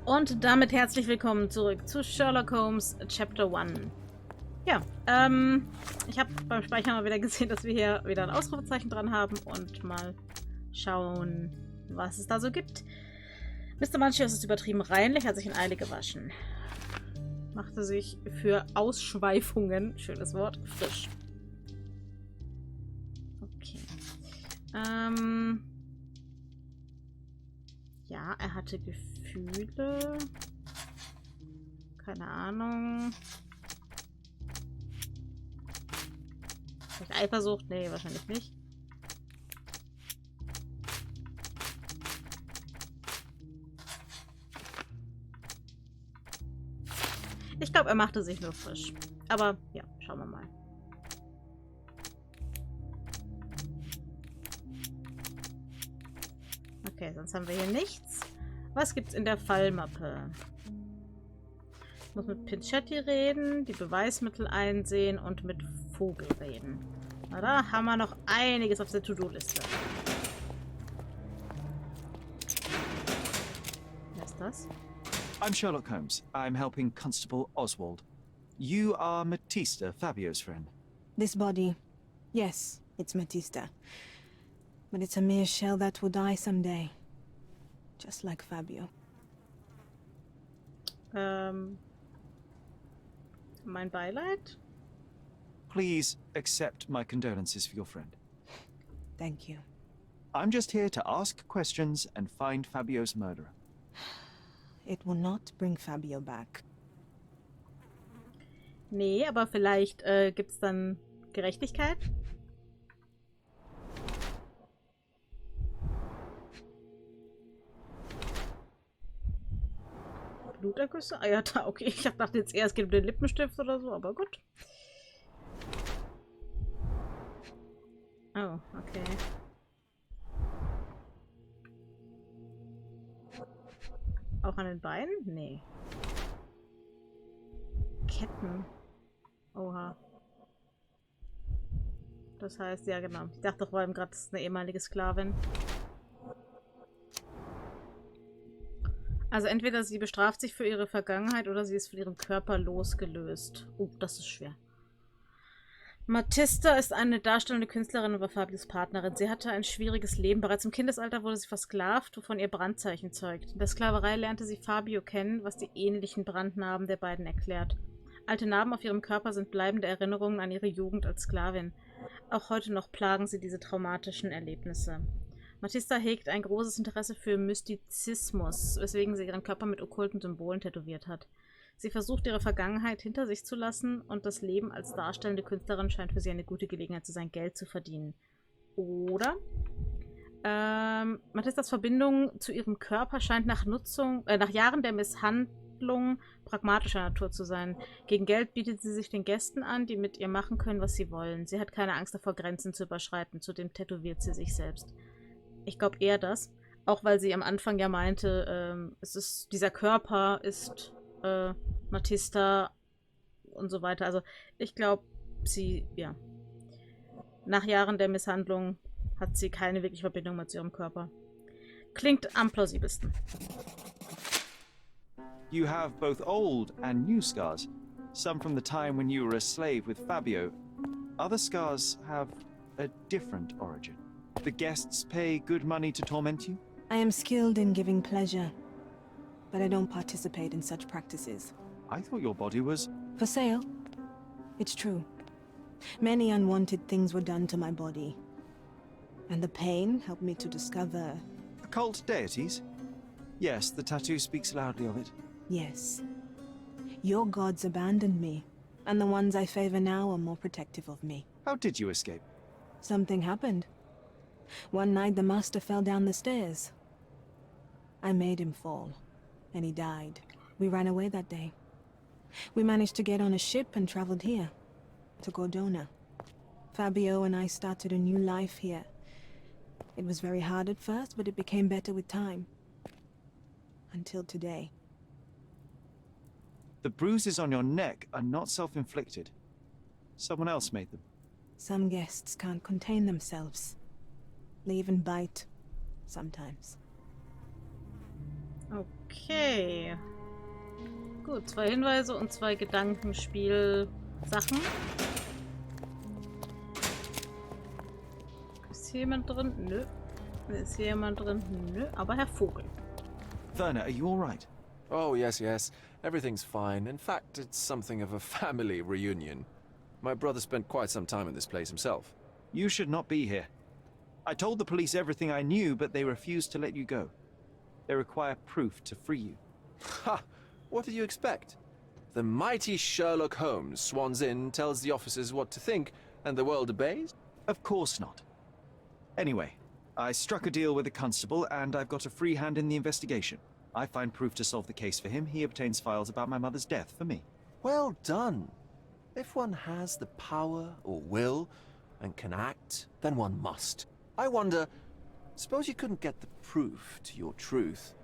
Und damit herzlich willkommen zurück zu Sherlock Holmes Chapter 1. Ja, ich habe beim Speichern mal wieder gesehen, dass wir hier wieder ein Ausrufezeichen dran haben und mal schauen, was es da so gibt. Mr. Munchius ist übertrieben reinlich, hat sich in Eile gewaschen. Machte sich für Ausschweifungen, schönes Wort, frisch. Okay. Ja, er hatte Gefühle. Keine Ahnung. Vielleicht Eifersucht? Nee, wahrscheinlich nicht. Ich glaube, er machte sich nur frisch. Aber ja, schauen wir mal. Okay, sonst haben wir hier nichts. Was gibt's in der Fallmappe? Ich muss mit Pinchetti reden, die Beweismittel einsehen und mit Vogel reden. Na, da haben wir noch einiges auf der To-Do-Liste. Wer ist das? I'm Sherlock Holmes. I'm helping Constable Oswald. You are Matista, Fabio's friend. This body, yes, it's Matista. But it's a mere shell that will die someday. Just like Fabio. Mein Beileid? Please accept my condolences for your friend. Thank you. I'm just here to ask questions and find Fabio's murderer. It will not bring Fabio back. Nee, aber vielleicht gibt's dann Gerechtigkeit? Blutergüsse? Ah ja, da, okay. Ich dachte jetzt eher, es geht um den Lippenstift oder so, aber gut. Oh, okay. Auch an den Beinen? Nee. Ketten. Oha. Das heißt, ja genau. Ich dachte doch, vor allem gerade, das ist eine ehemalige Sklavin. Also entweder sie bestraft sich für ihre Vergangenheit oder sie ist von ihrem Körper losgelöst. Oh, das ist schwer. Matista ist eine darstellende Künstlerin und war Fabios Partnerin. Sie hatte ein schwieriges Leben. Bereits im Kindesalter wurde sie versklavt, wovon ihr Brandzeichen zeugt. In der Sklaverei lernte sie Fabio kennen, was die ähnlichen Brandnarben der beiden erklärt. Alte Narben auf ihrem Körper sind bleibende Erinnerungen an ihre Jugend als Sklavin. Auch heute noch plagen sie diese traumatischen Erlebnisse. Matista hegt ein großes Interesse für Mystizismus, weswegen sie ihren Körper mit okkulten Symbolen tätowiert hat. Sie versucht, ihre Vergangenheit hinter sich zu lassen und das Leben als darstellende Künstlerin scheint für sie eine gute Gelegenheit zu sein, Geld zu verdienen. Oder? Matistas Verbindung zu ihrem Körper scheint nach Jahren der Misshandlung pragmatischer Natur zu sein. Gegen Geld bietet sie sich den Gästen an, die mit ihr machen können, was sie wollen. Sie hat keine Angst davor, Grenzen zu überschreiten. Zudem tätowiert sie sich selbst. Ich glaube eher das. Auch weil sie am Anfang ja meinte, dieser Körper ist Matista und so weiter. Also ich glaube, ja. Nach Jahren der Misshandlung hat sie keine wirkliche Verbindung mehr zu ihrem Körper. Klingt am plausibelsten. You have both old and new scars. Some from the time when you were a slave with Fabio. Other scars have a different origin. The guests pay good money to torment you? I am skilled in giving pleasure, but I don't participate in such practices. I thought your body was... For sale? It's true. Many unwanted things were done to my body. And the pain helped me to discover... Occult deities? Yes, the tattoo speaks loudly of it. Yes. Your gods abandoned me, and the ones I favor now are more protective of me. How did you escape? Something happened. One night the master fell down the stairs. I made him fall, and he died. We ran away that day. We managed to get on a ship and traveled here, to Gordona. Fabio and I started a new life here. It was very hard at first, but it became better with time. Until today. The bruises on your neck are not self-inflicted. Someone else made them. Some guests can't contain themselves. They even bite, sometimes. Okay. Gut, 2 Hinweise und 2 Gedankenspiel-Sachen. Ist hier jemand drin? Nö. Ist hier jemand drin? Nö. Aber Herr Vogel. Werner, are you all right? Oh, yes, yes. Everything's fine. In fact, it's something of a family reunion. My brother spent quite some time in this place himself. You should not be here. I told the police everything I knew, but they refused to let you go. They require proof to free you. Ha! What did you expect? The mighty Sherlock Holmes swans in, tells the officers what to think, and the world obeys? Of course not. Anyway, I struck a deal with the constable, and I've got a free hand in the investigation. I find proof to solve the case for him. He obtains files about my mother's death for me. Well done. If one has the power or will and can act, then one must. I wonder, suppose you couldn't get the proof to your truth.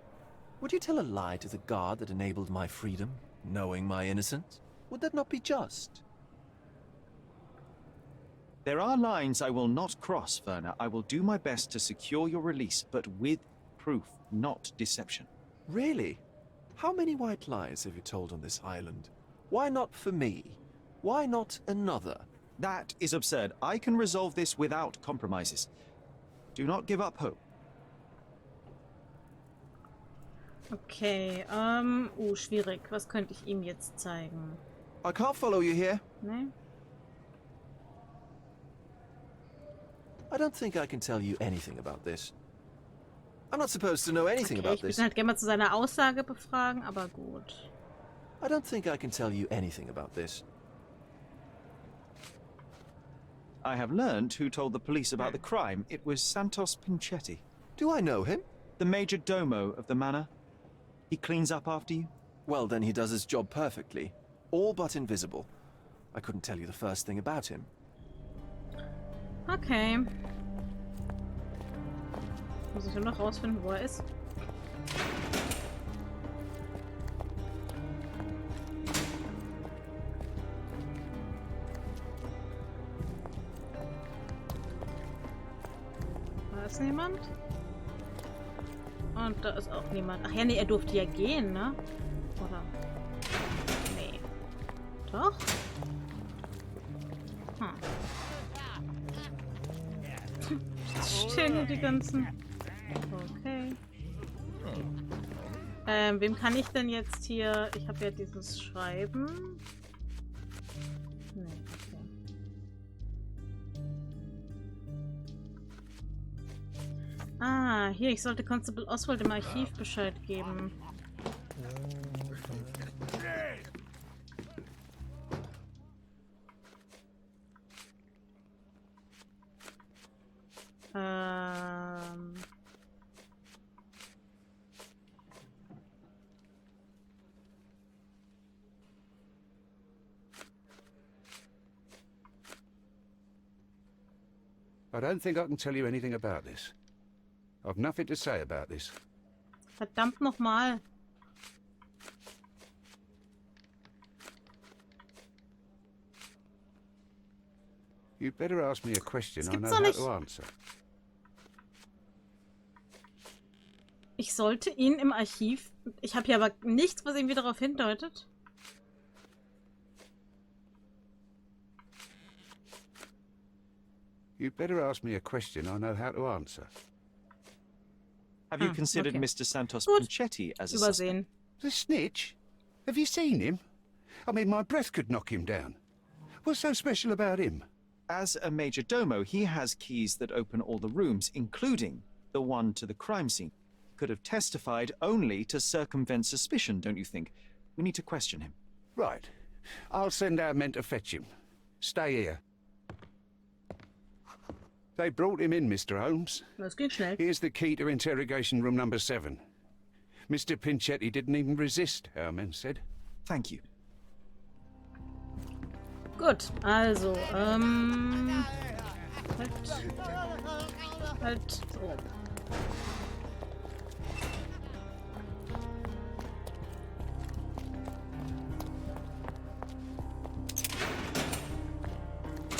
Would you tell a lie to the guard that enabled my freedom, knowing my innocence? Would that not be just? There are lines I will not cross, Werner. I will do my best to secure your release, but with proof, not deception. Really? How many white lies have you told on this island? Why not for me? Why not another? That is absurd. I can resolve this without compromises. Do not give up hope. Okay, schwierig. Was könnte ich ihm jetzt zeigen? I can't follow you here. Ne? I don't think I can tell you anything about this. I'm not supposed to know anything Okay, about ich würde this. ihn halt gerne mal zu seiner Aussage befragen, aber gut. I don't think I can tell you anything about this. I have learned who told the police about the crime. It was Santos Pinchetti, Do I know him? the major domo of the manor. He cleans up after you. Well, then he does his job perfectly. All but invisible. I couldn't tell you the first thing about him. Okay. Muss ich nur noch rausfinden, wo er ist. Da ist niemand. Und da ist auch niemand. Ach ja, nee, er durfte ja gehen, ne? Oder? Nee. Doch? Hm. Stehen hier die ganzen... Okay. Wem kann ich denn jetzt hier... Ich habe ja dieses Schreiben. Nee, okay. Ah, hier, ich sollte Constable Oswald im Archiv Bescheid geben. I don't think I can tell you anything about this. I've nothing to say about this. Verdammt nochmal. You'd better ask me a question Das I gibt's know doch how nicht. to answer. Ich sollte ihn im Archiv... Ich habe hier aber nichts, was irgendwie darauf hindeutet. You'd better ask me a question I know how to answer. Have you considered okay. Mr. Santos Gut. Pinchetti as a suspect? Übersehen. The snitch? Have you seen him? I mean, my breath could knock him down. What's so special about him? As a major domo, he has keys that open all the rooms, including the one to the crime scene. Could have testified only to circumvent suspicion, don't you think? We need to question him. Right. I'll send our men to fetch him. Stay here. They brought him in, Mr. Holmes. Das ging schnell. Here's the key to interrogation room number 7. Mr. Pinchetti didn't even resist, our men said. Thank you. Gut, also, halt so.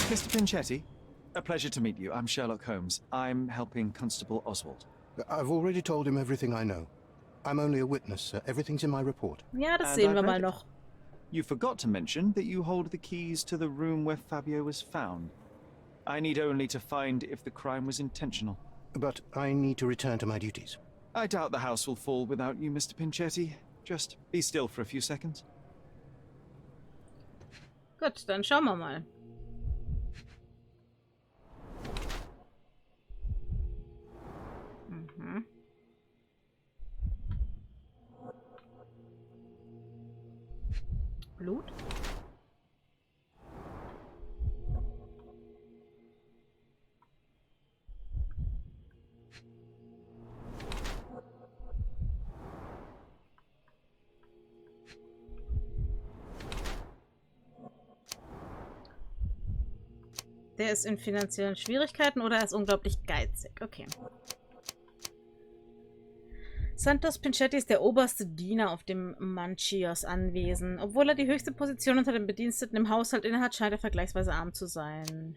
Mr. Pinchetti, a pleasure to meet you. I'm Sherlock Holmes. I'm helping Constable Oswald. I've already told him everything I know. I'm only a witness, sir. Everything's in my report. Ja, das And sehen I've wir read mal it. noch. You forgot to mention that you hold the keys to the room where Fabio was found. I need only to find if the crime was intentional. But I need to return to my duties. I doubt the house will fall without you, Mr. Pinchetti. Just be still for a few seconds. Gut, dann schauen wir mal. Mhm. Blut? Der ist in finanziellen Schwierigkeiten oder er ist unglaublich geizig. Okay. Santos Pinchetti ist der oberste Diener auf dem Manchios Anwesen. Obwohl er die höchste Position unter den Bediensteten im Haushalt innehat, scheint er vergleichsweise arm zu sein.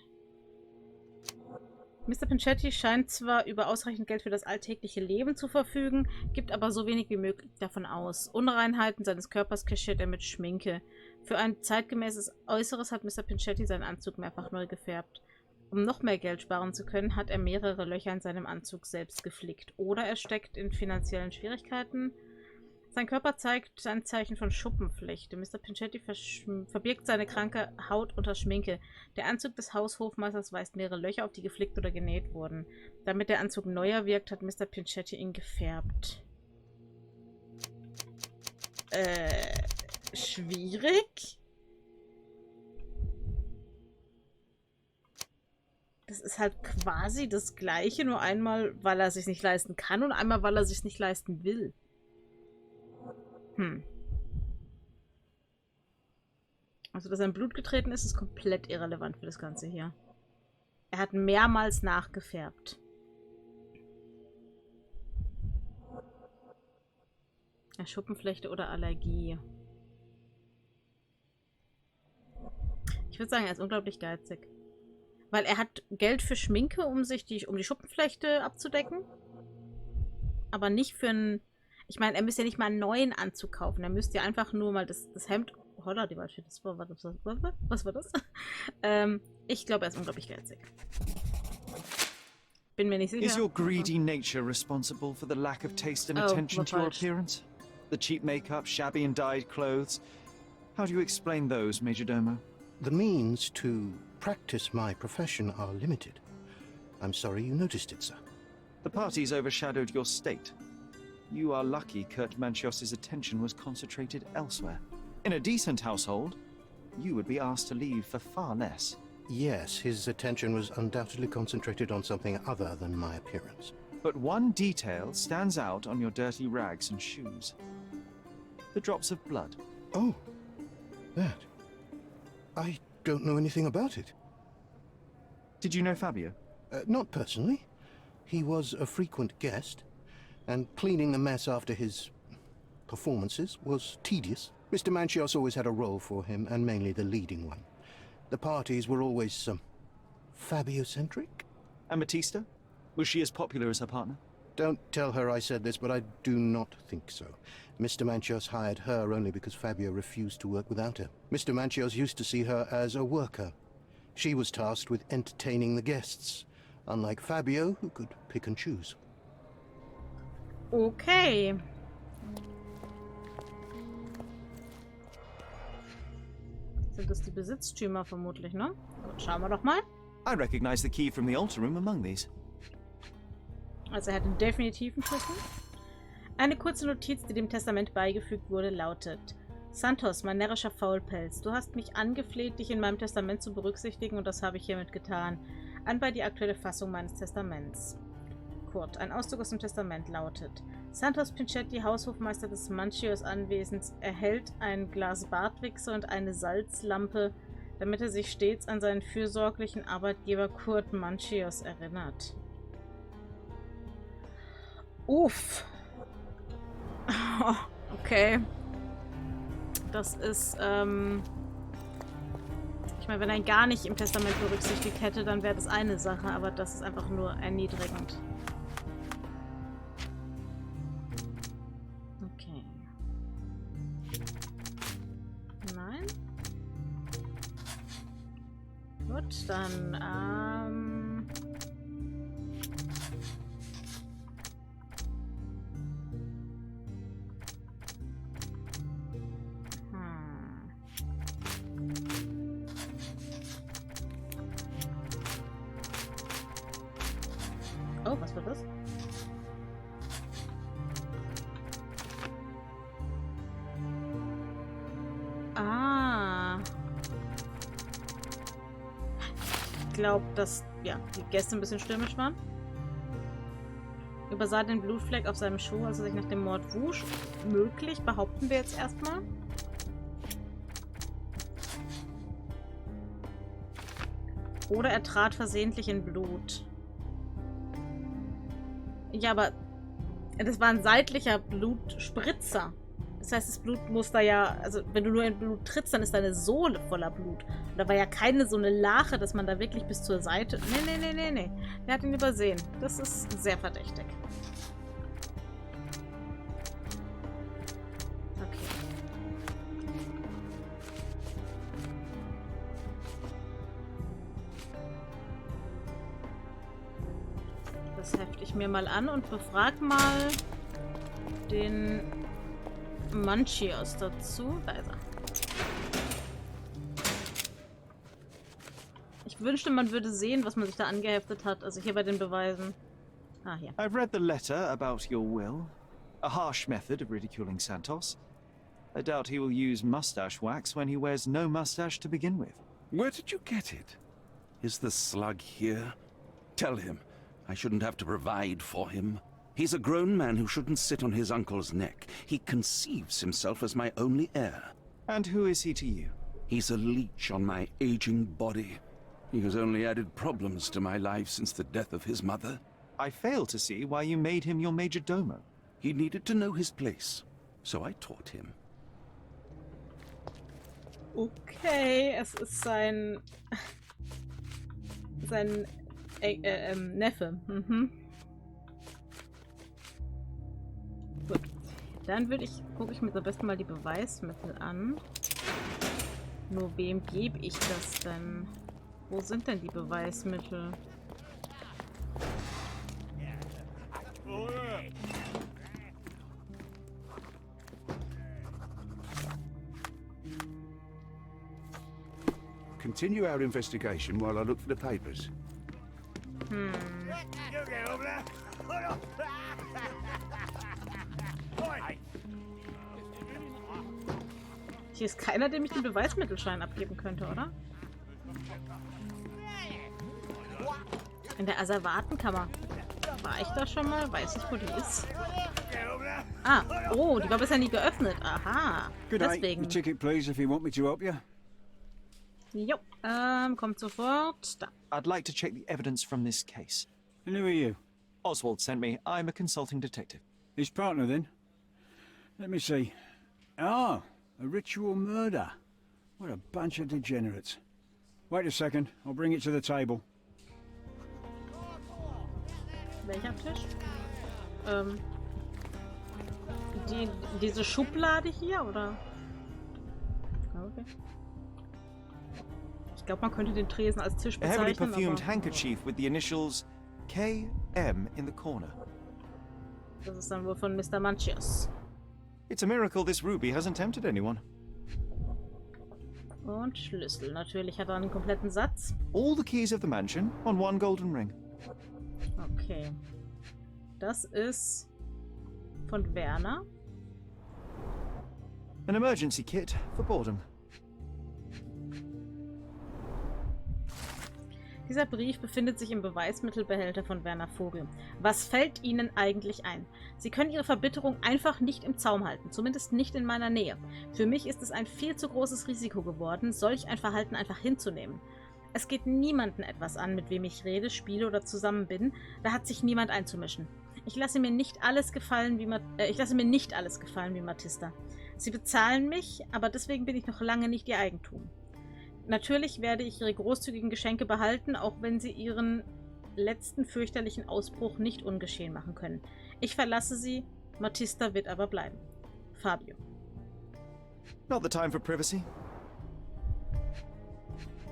Mr. Pinchetti scheint zwar über ausreichend Geld für das alltägliche Leben zu verfügen, gibt aber so wenig wie möglich davon aus. Unreinheiten seines Körpers kaschiert er mit Schminke. Für ein zeitgemäßes Äußeres hat Mr. Pinchetti seinen Anzug mehrfach neu gefärbt. Um noch mehr Geld sparen zu können, hat er mehrere Löcher in seinem Anzug selbst geflickt. Oder er steckt in finanziellen Schwierigkeiten. Sein Körper zeigt ein Zeichen von Schuppenflechte. Mr. Pinchetti verbirgt seine kranke Haut unter Schminke. Der Anzug des Haushofmeisters weist mehrere Löcher auf, die geflickt oder genäht wurden. Damit der Anzug neuer wirkt, hat Mr. Pinchetti ihn gefärbt. Schwierig? Das ist halt quasi das Gleiche, nur einmal, weil er sich nicht leisten kann und einmal, weil er sich nicht leisten will. Also, dass er in Blut getreten ist, ist komplett irrelevant für das Ganze hier. Er hat mehrmals nachgefärbt. Ja, Schuppenflechte oder Allergie. Ich würde sagen, er ist unglaublich geizig. Weil er hat Geld für Schminke, um die Schuppenflechte abzudecken. Aber nicht für einen... Ich meine, er müsste ja nicht mal einen neuen Anzug kaufen. Er müsste ja einfach nur mal das Hemd... Holla, die Waldfee, was war das? Ich glaube, er ist unglaublich geizig. Bin mir nicht sicher. Is your greedy nature responsible for the lack of taste and attention to your appearance? The cheap makeup, shabby and dyed clothes? How do you explain those, Majordomo? The means to practice my profession are limited. I'm sorry you noticed it, sir. The parties overshadowed your state. You are lucky Kurt Manchios's attention was concentrated elsewhere. In a decent household, you would be asked to leave for far less. Yes, his attention was undoubtedly concentrated on something other than my appearance. But one detail stands out on your dirty rags and shoes. The drops of blood. Oh, that. I don't know anything about it. Did you know Fabio? Not personally. He was a frequent guest, and cleaning the mess after his performances was tedious. Mr. Manchios always had a role for him, and mainly the leading one. The parties were always, Fabio-centric? And Batista? Was she as popular as her partner? Don't tell her I said this, but I do not think so. Mr. Manchios hired her only because Fabio refused to work without her. Mr. Manchios used to see her as a worker. She was tasked with entertaining the guests, unlike Fabio, who could pick and choose. Okay. Sind das die Besitztümer vermutlich, ne? Gut, schauen wir doch mal. I recognize the key from the altar room among these. Also er hat einen definitiven Schlüssel. Eine kurze Notiz, die dem Testament beigefügt wurde, lautet: Santos, mein närrischer Faulpelz, du hast mich angefleht, dich in meinem Testament zu berücksichtigen, und das habe ich hiermit getan. Anbei die aktuelle Fassung meines Testaments. Kurt, ein Auszug aus dem Testament lautet: Santos Pinchetti, Haushofmeister des Manchios Anwesens, erhält ein Glas Bartwichse und eine Salzlampe, damit er sich stets an seinen fürsorglichen Arbeitgeber Kurt Manchios erinnert. Uff. Okay. Das ist, ich meine, wenn er ihn gar nicht im Testament berücksichtigt hätte, dann wäre das eine Sache, aber das ist einfach nur erniedrigend. Gut, dann, Oh, was wird das? Ah. Ich glaube, dass ja, die Gäste ein bisschen stürmisch waren. Übersah den Blutfleck auf seinem Schuh, als er sich nach dem Mord wusch. Möglich, behaupten wir jetzt erstmal. Oder er trat versehentlich in Blut. Ja, aber das war ein seitlicher Blutspritzer. Das heißt, das Blut muss da ja, also wenn du nur in Blut trittst, dann ist deine Sohle voller Blut. Und da war ja keine so eine Lache, dass man da wirklich bis zur Seite... Nee. Der hat ihn übersehen. Das ist sehr verdächtig. Okay. Das hefte ich mir mal an und befrag mal den Manchios dazu. Da ist er. Ich wünschte, man würde sehen, was man sich da angeheftet hat. Also hier bei den Beweisen. Ah, hier. I've read the letter about your will. A harsh method of ridiculing Santos. I doubt he will use mustache wax when he wears no mustache to begin with. Where did you get it? Is the slug here? Tell him. I shouldn't have to provide for him. He's a grown man who shouldn't sit on his uncle's neck. He conceives himself as my only heir. And who is he to you? He's a leech on my aging body. He has only added problems to my life since the death of his mother. I fail to see why you made him your major domo. He needed to know his place, so I taught him. Okay, es ist sein Neffe. Mhm. Gut. Dann gucke ich mir am besten mal die Beweismittel an. Nur wem gebe ich das denn? Wo sind denn die Beweismittel? Continue our investigation while I look for the papers. Hier ist keiner, dem ich den Beweismittelschein abgeben könnte, oder? In der Asservatenkammer. War ich da schon mal? Weiß ich, wo die ist. Ah, oh, die war bisher nie geöffnet. Aha, Good day. deswegen. Your ticket, please, if you want me to help you. Jo, kommt sofort. Da. I'd like to check the evidence from this case. And who are you? Oswald sent me. I'm a consulting detective. His partner, then? Let me see. Ah, a ritual murder. What a bunch of degenerates. Wait a second, I'll bring it to the table. Welcher Tisch? Diese Schublade hier, oder? Okay. Ich glaube, man könnte den Tresen als Tisch A heavily bezeichnen, perfumed aber handkerchief with the initials KM in the corner. das ist dann wohl von Mr. Manchios. It's a miracle this ruby hasn't tempted anyone. Und Schlüssel. Natürlich hat er einen kompletten Satz. All the keys of the mansion on one golden ring. Okay. Das ist von Werner. An emergency kit for boredom. Dieser Brief befindet sich im Beweismittelbehälter von Werner Vogel. Was fällt Ihnen eigentlich ein? Sie können Ihre Verbitterung einfach nicht im Zaum halten, zumindest nicht in meiner Nähe. Für mich ist es ein viel zu großes Risiko geworden, solch ein Verhalten einfach hinzunehmen. Es geht niemanden etwas an, mit wem ich rede, spiele oder zusammen bin. Da hat sich niemand einzumischen. Ich lasse mir nicht alles gefallen wie Matista. Sie bezahlen mich, aber deswegen bin ich noch lange nicht Ihr Eigentum. Natürlich werde ich Ihre großzügigen Geschenke behalten, auch wenn Sie Ihren letzten fürchterlichen Ausbruch nicht ungeschehen machen können. Ich verlasse Sie, Matista wird aber bleiben. Fabio. Not the time for privacy.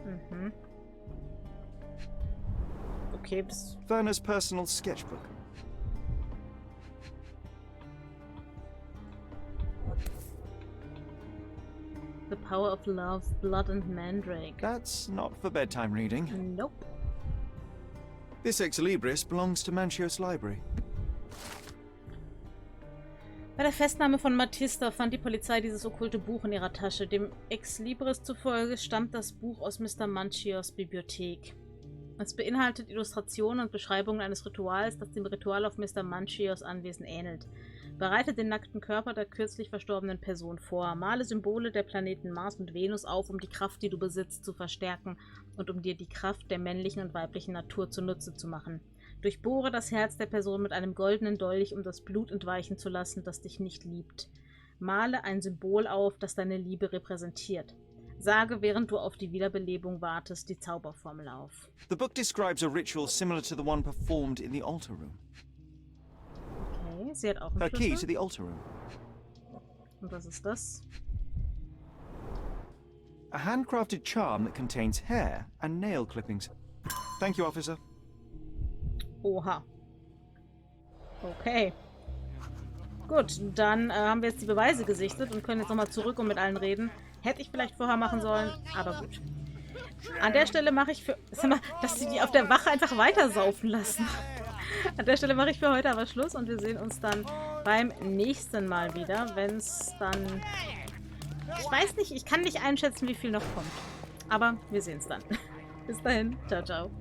Mhm. Okay, das... Werner's personal sketchbook. The Power of Love, Blood and Mandrake. That's not for bedtime reading. Nope. This Ex Libris belongs to Manchios library. Bei der Festnahme von Matista fand die Polizei dieses okkulte Buch in ihrer Tasche. Dem Ex Libris zufolge stammt das Buch aus Mr. Manchios Bibliothek. Es beinhaltet Illustrationen und Beschreibungen eines Rituals, das dem Ritual auf Mr. Manchios Anwesen ähnelt. Bereite den nackten Körper der kürzlich verstorbenen Person vor. Male Symbole der Planeten Mars und Venus auf, um die Kraft, die du besitzt, zu verstärken und um dir die Kraft der männlichen und weiblichen Natur zunutze zu machen. Durchbohre das Herz der Person mit einem goldenen Dolch, um das Blut entweichen zu lassen, das dich nicht liebt. Male ein Symbol auf, das deine Liebe repräsentiert. Sage, während du auf die Wiederbelebung wartest, die Zauberformel auf. The book describes a ritual similar to the one performed in the altar room. Okay, sie hat auch einen Her key to Schlüssel. the altar room. Und was ist das? A handcrafted charm that contains hair and nail clippings. Thank you, officer. Oha. Okay. Gut, dann haben wir jetzt die Beweise gesichtet und können jetzt nochmal zurück und mit allen reden. Hätte ich vielleicht vorher machen sollen, aber gut. An der Stelle mache ich für... Sag mal, dass sie die auf der Wache einfach weiter saufen lassen. An der Stelle mache ich für heute aber Schluss und wir sehen uns dann beim nächsten Mal wieder, wenn es dann... Ich weiß nicht, ich kann nicht einschätzen, wie viel noch kommt. Aber wir sehen es dann. Bis dahin, ciao, ciao.